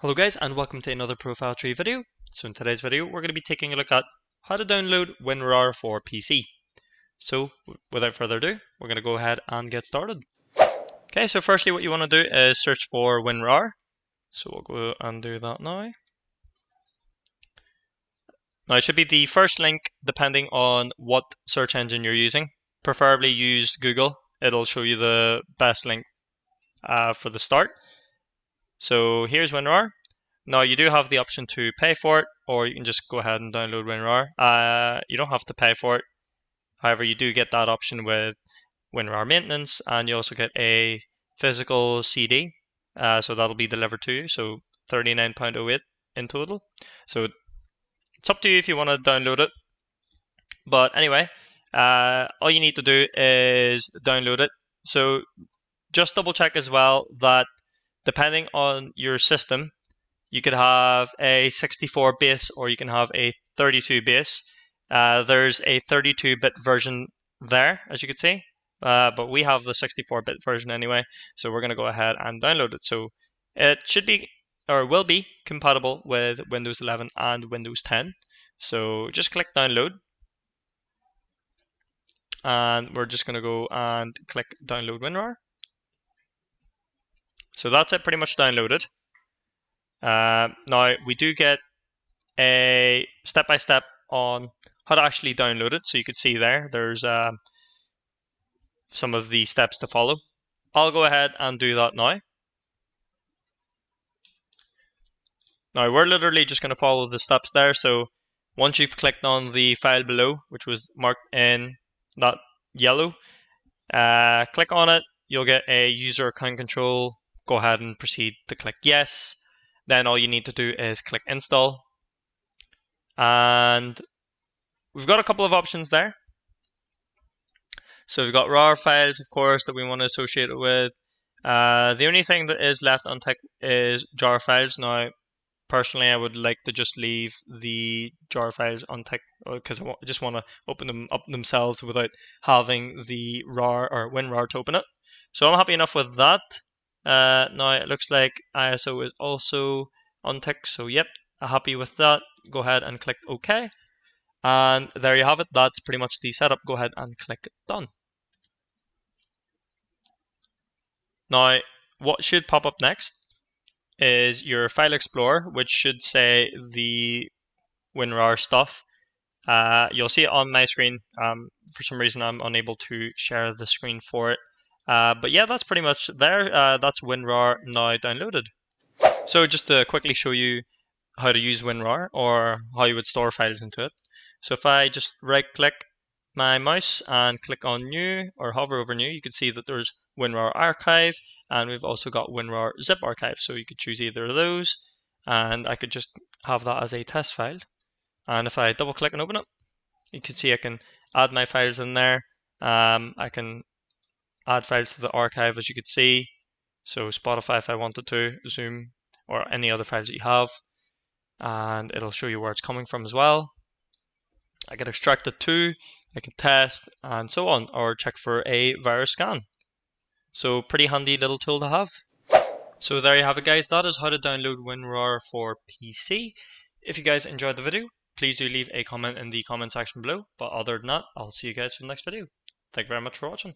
Hello guys, and welcome to another ProfileTree video. So in today's video we're going to be taking a look at how to download WinRAR for PC. So without further ado, we're going to go ahead and get started. Okay, so firstly what you want to do is search for WinRAR. So we'll go and do that now. Now it should be the first link depending on what search engine you're using. Preferably use Google. It'll show you the best link for the start. So here's WinRAR. Now you do have the option to pay for it, or you can just go ahead and download WinRAR. You don't have to pay for it. However, you do get that option with WinRAR maintenance, and you also get a physical CD. So that'll be delivered to you. So £39.08 in total. So it's up to you if you want to download it. But anyway, all you need to do is download it. So just double check as well that depending on your system, you could have a 64 base or you can have a 32 base. There's a 32-bit version there, as you can see, but we have the 64-bit version anyway, so we're going to go ahead and download it. So it should be, or will be, compatible with Windows 11 and Windows 10. So just click download, and we're just going to go and click download WinRAR. So that's it, pretty much downloaded. Now we do get a step-by-step on how to actually download it. So you can see there's some of the steps to follow. I'll go ahead and do that now. Now we're literally just going to follow the steps there. So once you've clicked on the file below, which was marked in that yellow, click on it. You'll get a user account control. Go ahead and proceed to click yes. Then all you need to do is click install. And we've got a couple of options there. So we've got RAR files, of course, that we want to associate it with. The only thing that is left unticked is jar files. Now, personally, I would like to just leave the jar files unticked because I just want to open them up themselves without having the RAR or WinRAR to open it. So I'm happy enough with that. Now it looks like ISO is also unticked, so yep, happy with that. Go ahead and click OK. And there you have it. That's pretty much the setup. Go ahead and click done. Now, what should pop up next is your File Explorer, which should say the WinRAR stuff. You'll see it on my screen. For some reason, I'm unable to share the screen for it. But yeah, that's pretty much there. That's WinRAR now downloaded. So just to quickly show you how to use WinRAR or how you would store files into it. So if I just right click my mouse and click on new or hover over new, you can see that there's WinRAR archive, and we've also got WinRAR zip archive. So you could choose either of those, and I could just have that as a test file. And if I double click and open it, you can see I can add my files in there. I can add files to the archive, as you could see. So Spotify if I wanted to, Zoom, or any other files that you have. And it'll show you where it's coming from as well. I can extract it too, I can test, and so on, or check for a virus scan. So pretty handy little tool to have. So there you have it guys, that is how to download WinRAR for PC. If you guys enjoyed the video, please do leave a comment in the comment section below. But other than that, I'll see you guys for the next video. Thank you very much for watching.